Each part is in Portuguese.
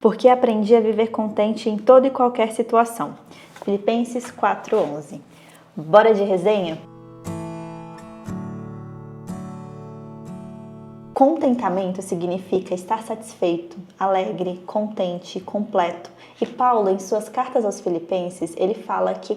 Porque aprendi a viver contente em toda e qualquer situação. Filipenses 4:11. Bora de resenha? Contentamento significa estar satisfeito, alegre, contente, completo. E Paulo, em suas cartas aos Filipenses, ele fala que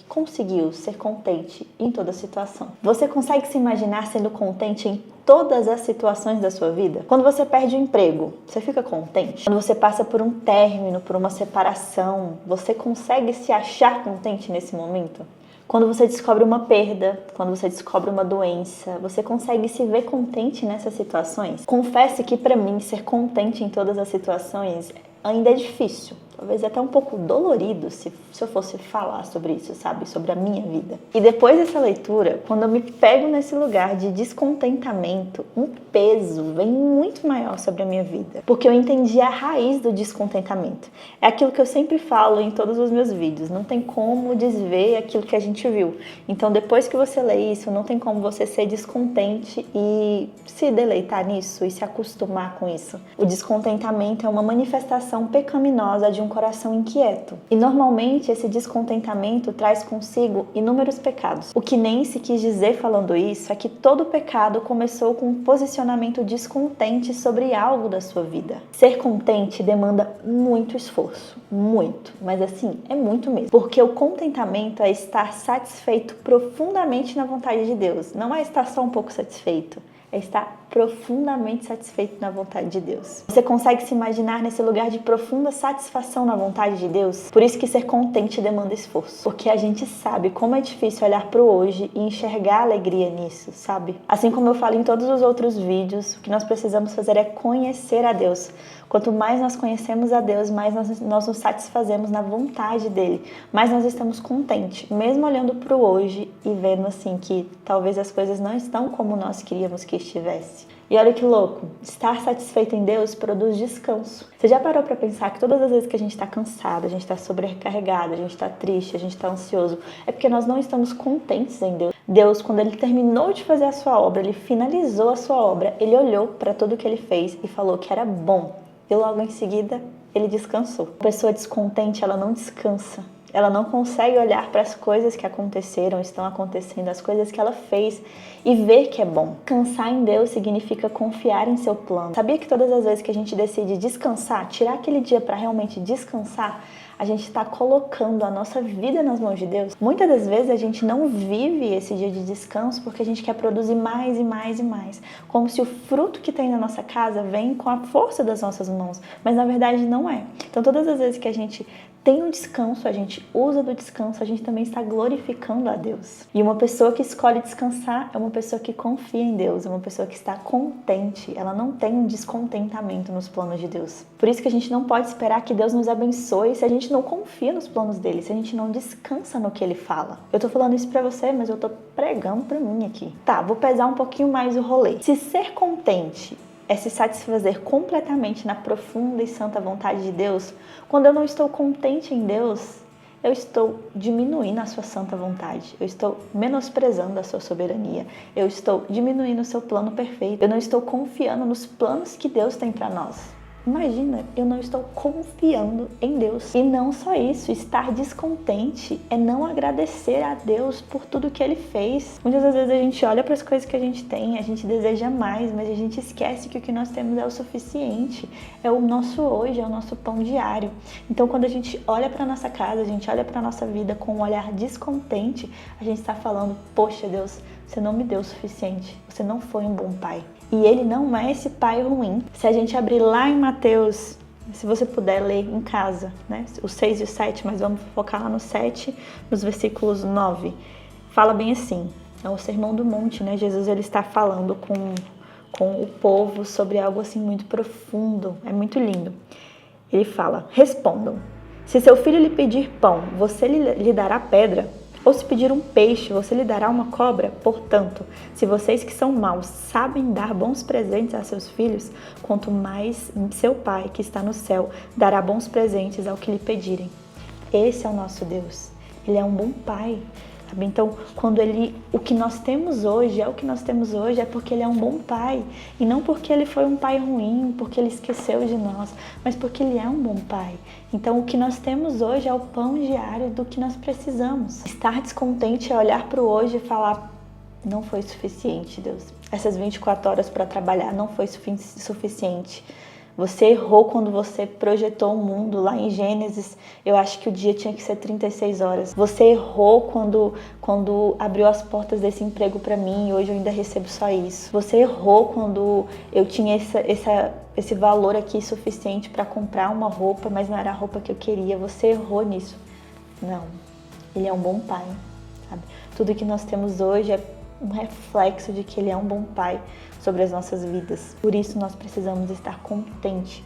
conseguiu ser contente em toda situação. Você consegue se imaginar sendo contente em todas as situações da sua vida? Quando você perde o emprego, você fica contente? Quando você passa por um término, por uma separação, você consegue se achar contente nesse momento? Quando você descobre uma perda, quando você descobre uma doença, você consegue se ver contente nessas situações? Confesso que para mim ser contente em todas as situações ainda é difícil. Talvez até um pouco dolorido se eu fosse falar sobre isso, sabe? Sobre a minha vida. E depois dessa leitura, quando eu me pego nesse lugar de descontentamento, um peso vem muito maior sobre a minha vida. Porque eu entendi a raiz do descontentamento. É aquilo que eu sempre falo em todos os meus vídeos. Não tem como desver aquilo que a gente viu. Então, depois que você lê isso, não tem como você ser descontente e se deleitar nisso e se acostumar com isso. O descontentamento é uma manifestação pecaminosa de um coração inquieto. E normalmente esse descontentamento traz consigo inúmeros pecados. O que Nancy quis dizer falando isso é que todo pecado começou com um posicionamento descontente sobre algo da sua vida. Ser contente demanda muito esforço, muito, mas assim, é muito mesmo. Porque o contentamento é estar satisfeito profundamente na vontade de Deus, não é estar só um pouco satisfeito. É estar profundamente satisfeito na vontade de Deus. Você consegue se imaginar nesse lugar de profunda satisfação na vontade de Deus? Por isso que ser contente demanda esforço. Porque a gente sabe como é difícil olhar para o hoje e enxergar alegria nisso, sabe? Assim como eu falo em todos os outros vídeos, o que nós precisamos fazer é conhecer a Deus. Quanto mais nós conhecemos a Deus, mais nós nos satisfazemos na vontade dele, mais nós estamos contentes, mesmo olhando para o hoje e vendo assim que talvez as coisas não estão como nós queríamos que estivesse. E olha que louco, estar satisfeito em Deus produz descanso. Você já parou para pensar que todas as vezes que a gente está cansado, a gente está sobrecarregado, a gente está triste, a gente está ansioso, é porque nós não estamos contentes em Deus. Deus, quando Ele terminou de fazer a sua obra, Ele finalizou a sua obra, Ele olhou para tudo que Ele fez e falou que era bom. E logo em seguida, Ele descansou. A pessoa descontente, ela não descansa. Ela não consegue olhar para as coisas que aconteceram, estão acontecendo, as coisas que ela fez e ver que é bom. Descansar em Deus significa confiar em seu plano. Sabia que todas as vezes que a gente decide descansar, tirar aquele dia para realmente descansar, a gente está colocando a nossa vida nas mãos de Deus? Muitas das vezes a gente não vive esse dia de descanso porque a gente quer produzir mais e mais e mais. Como se o fruto que tem na nossa casa vem com a força das nossas mãos. Mas na verdade não é. Então todas as vezes que a gente tem um descanso, a gente usa do descanso, a gente também está glorificando a Deus. E uma pessoa que escolhe descansar é uma pessoa que confia em Deus, é uma pessoa que está contente, ela não tem um descontentamento nos planos de Deus. Por isso que a gente não pode esperar que Deus nos abençoe se a gente não confia nos planos dele, se a gente não descansa no que ele fala. Eu tô falando isso pra você, mas eu tô pregando pra mim aqui. Tá, vou pesar um pouquinho mais o rolê. Se ser contente é se satisfazer completamente na profunda e santa vontade de Deus, quando eu não estou contente em Deus, eu estou diminuindo a sua santa vontade, eu estou menosprezando a sua soberania, eu estou diminuindo o seu plano perfeito, eu não estou confiando nos planos que Deus tem para nós. Imagina, eu não estou confiando em Deus. E não só isso, estar descontente é não agradecer a Deus por tudo que Ele fez. Muitas das vezes a gente olha para as coisas que a gente tem, a gente deseja mais, mas a gente esquece que o que nós temos é o suficiente. É o nosso hoje, é o nosso pão diário. Então quando a gente olha para a nossa casa, a gente olha para a nossa vida com um olhar descontente, a gente está falando, poxa Deus, você não me deu o suficiente, você não foi um bom pai. E ele não é esse pai ruim. Se a gente abrir lá em Mateus, se você puder ler em casa, né? O 6 e o 7, mas vamos focar lá no 7, nos versículos 9. Fala bem assim, é o Sermão do Monte, né? Jesus ele está falando com o povo sobre algo assim muito profundo, é muito lindo. Ele fala, respondam, se seu filho lhe pedir pão, você lhe dará pedra? Ou se pedir um peixe, você lhe dará uma cobra? Portanto, se vocês que são maus sabem dar bons presentes a seus filhos, quanto mais seu Pai que está no céu dará bons presentes ao que lhe pedirem. Esse é o nosso Deus. Ele é um bom Pai. sabe? Então, o que nós temos hoje é porque ele é um bom pai. E não porque ele foi um pai ruim, porque ele esqueceu de nós, mas porque ele é um bom pai. Então, o que nós temos hoje é o pão diário do que nós precisamos. Estar descontente é olhar para o hoje e falar: não foi suficiente, Deus. Essas 24 horas para trabalhar não foi suficiente. Você errou quando você projetou o mundo lá em Gênesis. Eu acho que o dia tinha que ser 36 horas. Você errou quando abriu as portas desse emprego para mim e hoje eu ainda recebo só isso. Você errou quando eu tinha esse valor aqui suficiente para comprar uma roupa, mas não era a roupa que eu queria. Você errou nisso. Não. Ele é um bom pai, sabe? Tudo que nós temos hoje é um reflexo de que ele é um bom pai sobre as nossas vidas. Por isso nós precisamos estar contente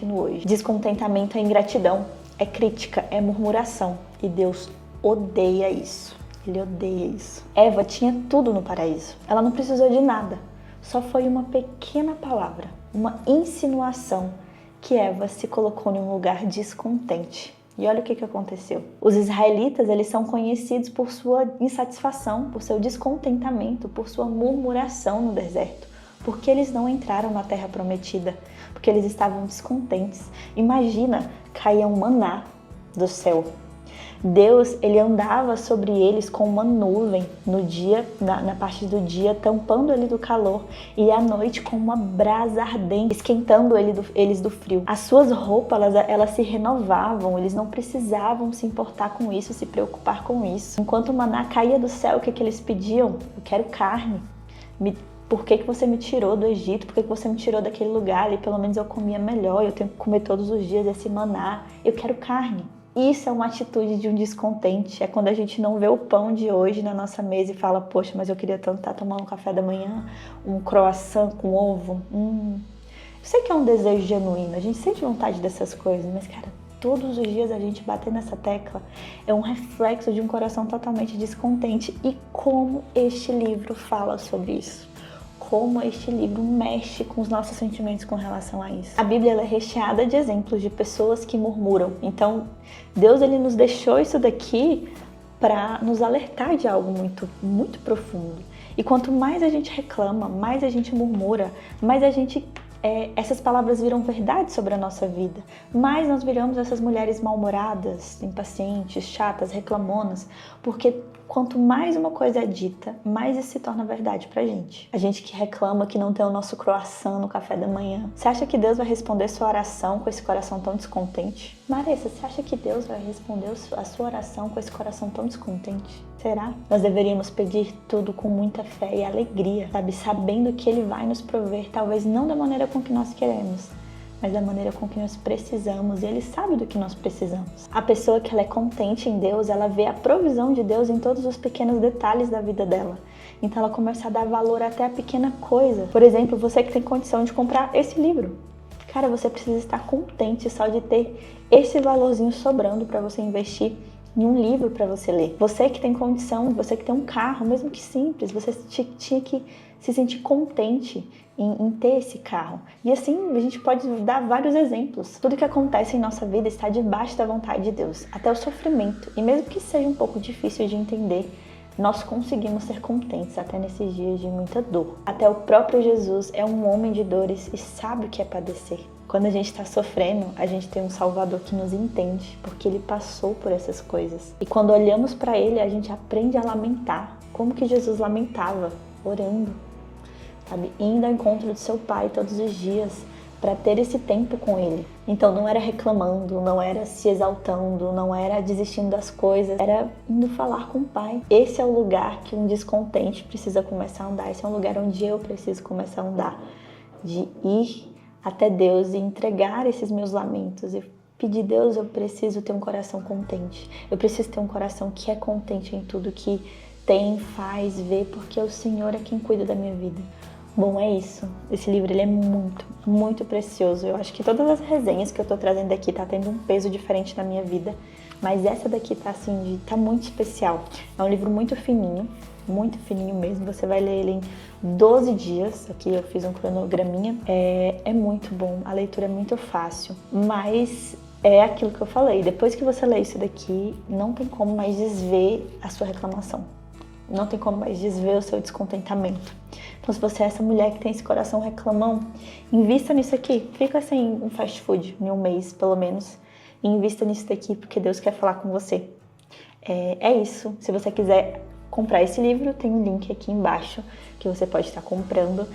no hoje. Descontentamento é ingratidão, é crítica, é murmuração. E Deus odeia isso. Ele odeia isso. Eva tinha tudo no paraíso. Ela não precisou de nada. Só foi uma pequena palavra, uma insinuação, que Eva se colocou em um lugar descontente. E olha o que aconteceu. Os israelitas, eles são conhecidos por sua insatisfação, por seu descontentamento, por sua murmuração no deserto. Porque eles não entraram na terra prometida, porque eles estavam descontentes. Imagina, caía um maná do céu. Deus, ele andava sobre eles com uma nuvem no dia, na parte do dia, tampando ele do calor, e à noite com uma brasa ardente, esquentando eles do frio. As suas roupas, elas se renovavam, eles não precisavam se importar com isso, se preocupar com isso. Enquanto o maná caía do céu, o que eles pediam? Eu quero carne. Por que você me tirou do Egito? Por que você me tirou daquele lugar ali? Pelo menos eu comia melhor, eu tenho que comer todos os dias esse maná. Eu quero carne. Isso é uma atitude de um descontente. É quando a gente não vê o pão de hoje na nossa mesa e fala: poxa, mas eu queria tanto estar tomando um café da manhã, um croissant com ovo. Eu sei que é um desejo genuíno, a gente sente vontade dessas coisas, mas cara, todos os dias a gente bater nessa tecla é um reflexo de um coração totalmente descontente. E como este livro fala sobre isso? Como este livro mexe com os nossos sentimentos com relação a isso. A Bíblia ela é recheada de exemplos de pessoas que murmuram. Então, Deus ele nos deixou isso daqui para nos alertar de algo muito, muito profundo. E quanto mais a gente reclama, mais a gente murmura, mais essas palavras viram verdade sobre a nossa vida. Mais nós viramos essas mulheres mal-humoradas, impacientes, chatas, reclamonas, porque quanto mais uma coisa é dita, mais isso se torna verdade pra gente. A gente que reclama que não tem o nosso croissant no café da manhã. Você acha que Deus vai responder sua oração com esse coração tão descontente? Marissa, você acha que Deus vai responder a sua oração com esse coração tão descontente? Será? Nós deveríamos pedir tudo com muita fé e alegria, sabe? Sabendo que Ele vai nos prover, talvez não da maneira com que nós queremos, mas da maneira com que nós precisamos, e Ele sabe do que nós precisamos. A pessoa que ela é contente em Deus, ela vê a provisão de Deus em todos os pequenos detalhes da vida dela. Então ela começa a dar valor até a pequena coisa. Por exemplo, você que tem condição de comprar esse livro. Cara, você precisa estar contente só de ter esse valorzinho sobrando para você investir em um livro para você ler. Você que tem condição, você que tem um carro, mesmo que simples, você tinha que se sentir contente em ter esse carro. E assim, a gente pode dar vários exemplos. Tudo que acontece em nossa vida está debaixo da vontade de Deus, até o sofrimento. E mesmo que seja um pouco difícil de entender, nós conseguimos ser contentes até nesses dias de muita dor. Até o próprio Jesus é um homem de dores e sabe o que é padecer. Quando a gente está sofrendo, a gente tem um Salvador que nos entende, porque Ele passou por essas coisas. E quando olhamos para Ele, a gente aprende a lamentar. Como que Jesus lamentava? Orando, sabe? Indo ao encontro do seu Pai todos os dias, para ter esse tempo com Ele. Então não era reclamando, não era se exaltando, não era desistindo das coisas, era indo falar com o Pai. Esse é o lugar que um descontente precisa começar a andar, esse é um lugar onde eu preciso começar a andar, de ir até Deus e entregar esses meus lamentos e pedir: Deus, eu preciso ter um coração contente, eu preciso ter um coração que é contente em tudo que tem, faz, vê, porque o Senhor é quem cuida da minha vida. Bom, é isso. Esse livro ele é muito, muito precioso. Eu acho que todas as resenhas que eu tô trazendo aqui tá tendo um peso diferente na minha vida, mas essa daqui tá assim, tá muito especial. É um livro muito fininho mesmo. Você vai ler ele em 12 dias. Aqui eu fiz um cronograminha. É muito bom, a leitura é muito fácil, mas é aquilo que eu falei. Depois que você lê isso daqui, não tem como mais desver a sua reclamação. Não tem como mais desver o seu descontentamento. Então, se você é essa mulher que tem esse coração reclamão, invista nisso aqui. Fica sem um fast food em um mês, pelo menos. E invista nisso daqui, porque Deus quer falar com você. É isso. Se você quiser comprar esse livro, tem um link aqui embaixo que você pode estar comprando.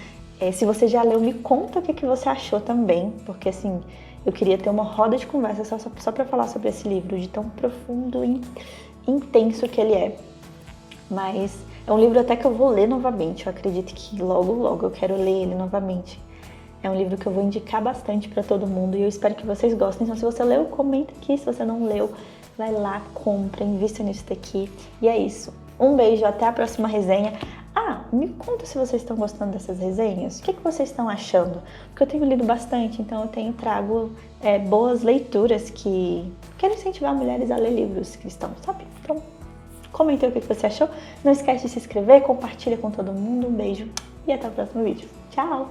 Se você já leu, me conta o que você achou também, porque assim, eu queria ter uma roda de conversa só para falar sobre esse livro, de tão profundo e intenso que ele é. Mas é um livro até que eu vou ler novamente, eu acredito que logo eu quero ler ele novamente. É um livro que eu vou indicar bastante para todo mundo e eu espero que vocês gostem. Então, se você leu, comenta aqui. Se você não leu, vai lá, compra, invista nisso daqui. E é isso. Um beijo, até a próxima resenha. Me conta se vocês estão gostando dessas resenhas. O que vocês estão achando? Porque eu tenho lido bastante, então eu trago boas leituras que quero incentivar mulheres a ler livros cristãos, sabe? Então, comenta aí o que você achou. Não esquece de se inscrever, compartilha com todo mundo. Um beijo e até o próximo vídeo. Tchau!